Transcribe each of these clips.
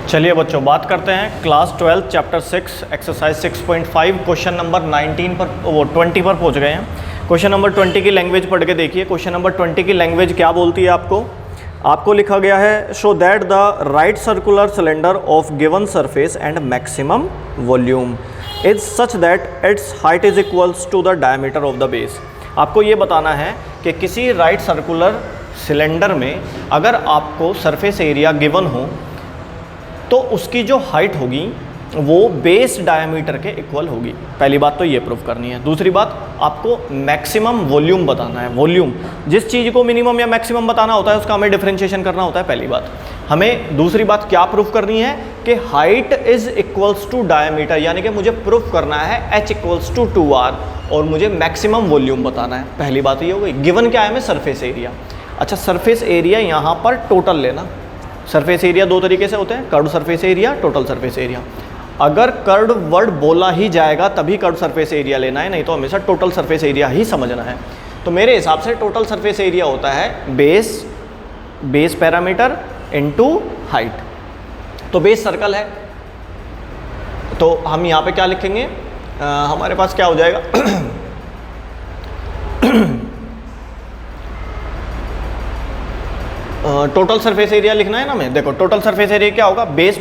चलिए बच्चों, बात करते हैं class 12 chapter 6 exercise 6.5 question number 19 पर 20 पर पहुंच गए हैं। क्वेश्चन नंबर 20 की लैंग्वेज पढ़ के देखिए। क्वेश्चन नंबर 20 की लैंग्वेज क्या बोलती है आपको लिखा गया है, show that the right circular cylinder of given surface and maximum volume is such that its height is equals to the diameter of the base. आपको ये बताना है कि किसी राइट सर्कुलर सिलेंडर में अगर आपको सरफेस एरिया गिवन हो तो उसकी जो हाइट होगी वो बेस डायमीटर के इक्वल होगी। पहली बात तो ये प्रूफ करनी है। दूसरी बात, आपको मैक्सिमम वॉल्यूम बताना है। वॉल्यूम, जिस चीज़ को मिनिमम या मैक्सिमम बताना होता है उसका हमें डिफरेंशिएशन करना होता है। पहली बात हमें दूसरी बात क्या प्रूफ करनी है कि height is equals to diameter, यानी कि मुझे प्रूफ करना है h इक्वल्स टू 2r और मुझे मैक्सिमम वॉल्यूम बताना है। पहली बात ये हो गई। गिवन क्या है हमें? Surface area. अच्छा, सरफेस एरिया यहाँ पर टोटल लेना। सरफेस एरिया दो तरीके से होते हैं, curved surface area, total surface area. अगर कर्व्ड वर्ड बोला ही जाएगा तभी कर्व्ड सरफेस एरिया लेना है, नहीं तो हमेशा टोटल सरफेस एरिया ही समझना है। तो मेरे हिसाब से टोटल सरफेस एरिया होता है बेस पैरामीटर इनटू हाइट। तो बेस सर्कल है तो हम यहाँ पे क्या लिखेंगे, हमारे पास क्या हो जाएगा टोटल सरफेस एरिया लिखना है ना हमें। देखो टोटल सरफेस एरिया क्या होगा, बेस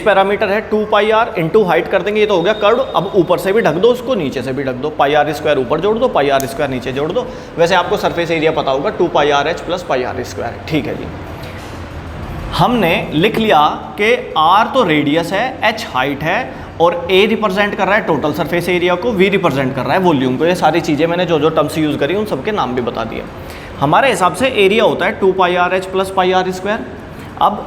पैरामीटर है 2 पाई आर इंटू हाइट कर देंगे। ये तो हो गया कर्व। अब ऊपर से भी ढक दो उसको, नीचे से भी ढक दो। पाई आर स्क्वायर ऊपर जोड़ दो, पाई आर स्क्वायर नीचे जोड़ दो। वैसे आपको सरफेस एरिया पता होगा 2 pi R H plus pi R square. ठीक है जी, हमने लिख लिया कि आर तो रेडियस है, एच हाइट है और ए रिप्रेजेंट कर रहा है टोटल सरफेस एरिया को, वी रिप्रेजेंट कर रहा है वॉल्यूम को। ये सारी चीज़ें मैंने जो जो टर्म्स यूज़ करी उन सबके नाम भी बता दिए। हमारे हिसाब से एरिया होता है 2 pi R H plus pi R square. अब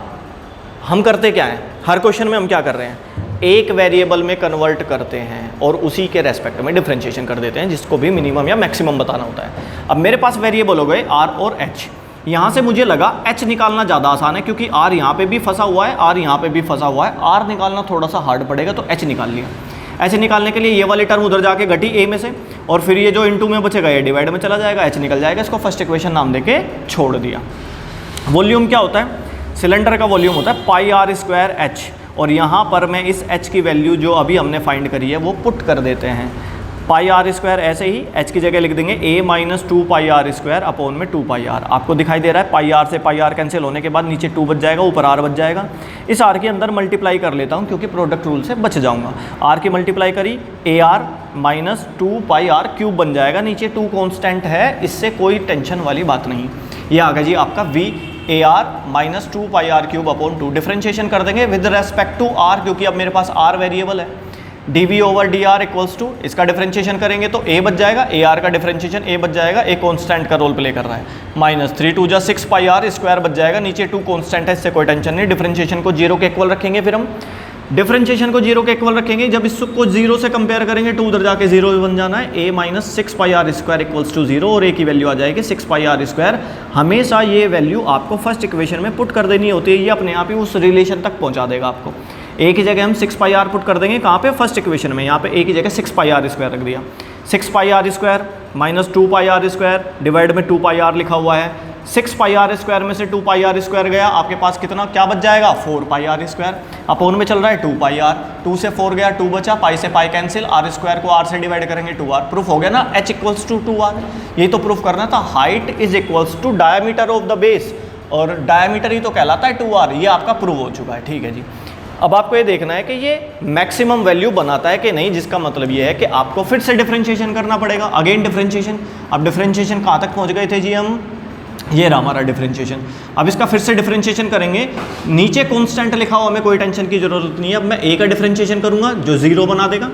हम करते क्या हैं, हर क्वेश्चन में हम क्या कर रहे हैं, एक वेरिएबल में कन्वर्ट करते हैं और उसी के रेस्पेक्ट में डिफरेंशिएशन कर देते हैं, जिसको भी मिनिमम या मैक्सिमम बताना होता है। अब मेरे पास वेरिएबल हो गए आर और एच। यहाँ से मुझे लगा एच निकालना ज़्यादा आसान है क्योंकि आर यहाँ पे भी फंसा हुआ है, आर यहाँ पे भी फंसा हुआ है। आर निकालना थोड़ा सा हार्ड पड़ेगा तो एच निकाल लिया। ऐसे निकालने के लिए ये वाली टर्म उधर जाके घटी ए में से और फिर ये जो इनटू में बचेगा ये डिवाइड में चला जाएगा, एच निकल जाएगा। इसको फर्स्ट इक्वेशन नाम देके छोड़ दिया। वॉल्यूम क्या होता है? सिलेंडर का वॉल्यूम होता है पाई आर स्क्वायर एच, और यहाँ पर मैं इस एच की वैल्यू जो अभी हमने फाइंड करी है वो पुट कर देते हैं। पाई आर स्क्वायर ऐसे ही एच की जगह लिख देंगे a minus 2 pi R square upon में 2 पाई आर। आपको दिखाई दे रहा है पाई आर से पाई आर कैंसिल होने के बाद नीचे 2 बच जाएगा, ऊपर r बच जाएगा। इस r के अंदर मल्टीप्लाई कर लेता हूँ क्योंकि प्रोडक्ट रूल से बच जाऊँगा। r की मल्टीप्लाई करी A R minus 2 pi R cube बन जाएगा। नीचे 2 कॉन्स्टेंट है, इससे कोई टेंशन वाली बात नहीं। ये आ गया जी आपका v A R minus 2 pi R cube upon 2। Differentiation कर देंगे विद रेस्पेक्ट टू r क्योंकि अब मेरे पास r वेरिएबल है। dv over D R equals to, इसका डिफरेंशिएशन करेंगे तो a बच जाएगा, ए आर का डिफरेंशिएशन a बच जाएगा, a कॉन्स्टेंट का रोल प्ले कर रहा है। माइनस 3 2 जा 6 पाई आर स्क्वायर बच जाएगा। नीचे 2 कॉन्स्टेंट है, इससे कोई टेंशन नहीं। डिफरेंशिएशन को 0 के इक्वल रखेंगे। फिर हम डिफरेंशिएशन को 0 के इक्वल रखेंगे। जब इसको 0 से कंपेयर करेंगे 2 उधर जाके 0 बन जाना है। a minus 6 pi R square equals to 0 और a की वैल्यू आ जाएगी 6 पाई आर स्क्वायर। हमेशा ये वैल्यू आपको फर्स्ट इक्वेशन में पुट कर देनी होती है, ये अपने आप ही उस रिलेशन तक पहुंचा देगा आपको। a की जगह हम 6 पाई आर पुट कर देंगे, कहाँ पे? फर्स्ट इक्वेशन में। यहाँ पे a की जगह 6 पाई आर स्क्वायर रख दिया। 6 pi R square minus 2 pi R square divide में 2 पाई आर लिखा हुआ है। 6 पाई आर स्क्वायर में से 2 पाई आर स्क्वायर गया, आपके पास कितना क्या बच जाएगा? 4 पाई आर स्क्वायर। अपोन में चल रहा है 2 पाई आर, 2 से 4 गया 2 बचा, पाई से पाई कैंसिल, आर स्क्वायर को आर से डिवाइड करेंगे 2r। प्रूफ हो गया ना, h इक्वल्स टू 2r। यही तो प्रूफ करना था। Height is equals to diameter of the base, और डायमीटर ही तो कहलाता है 2r। ये आपका प्रूव हो चुका है। ठीक है जी, अब आपको ये देखना है कि ये मैक्सिमम वैल्यू बनाता है कि नहीं, जिसका मतलब ये है कि आपको फिर से डिफरेंशिएशन करना पड़ेगा। Again differentiation. अब डिफरेंशिएशन कहाँ तक पहुँच गए थे जी हम? ये रहा हमारा डिफरेंशिएशन। अब इसका फिर से डिफरेंशिएशन करेंगे। नीचे कांस्टेंट लिखा हुआ, हमें कोई टेंशन की जरूरत नहीं है। अब मैं a का डिफरेंशिएशन करूँगा जो 0 बना देगा।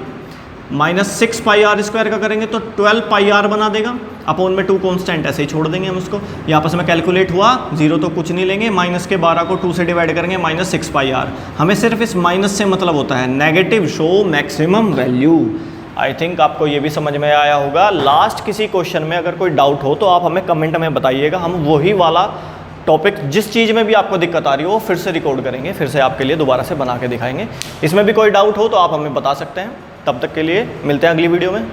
माइनस 6 पाई आर स्क्वायर का करेंगे तो 12 पाई आर बना देगा। अपॉन में 2 कांस्टेंट ऐसे ही छोड़ देंगे हम उसको। ये आपस में कैलकुलेट हुआ, 0 तो कुछ नहीं लेंगे। माइनस के 12 को 2 से डिवाइड करेंगे, माइनस 6 पाई आर। हमें सिर्फ इस माइनस से मतलब होता है negative show maximum value. I think आपको ये भी समझ में आया होगा। लास्ट किसी क्वेश्चन में अगर कोई डाउट हो तो आप हमें कमेंट में बताइएगा। हम वही वाला टॉपिक जिस चीज़ में भी आपको दिक्कत आ रही हो फिर से रिकॉर्ड करेंगे, फिर से आपके लिए दोबारा से बना के दिखाएंगे। इसमें भी कोई डाउट हो तो आप हमें बता सकते हैं। तब तक के लिए मिलते हैं अगली वीडियो में।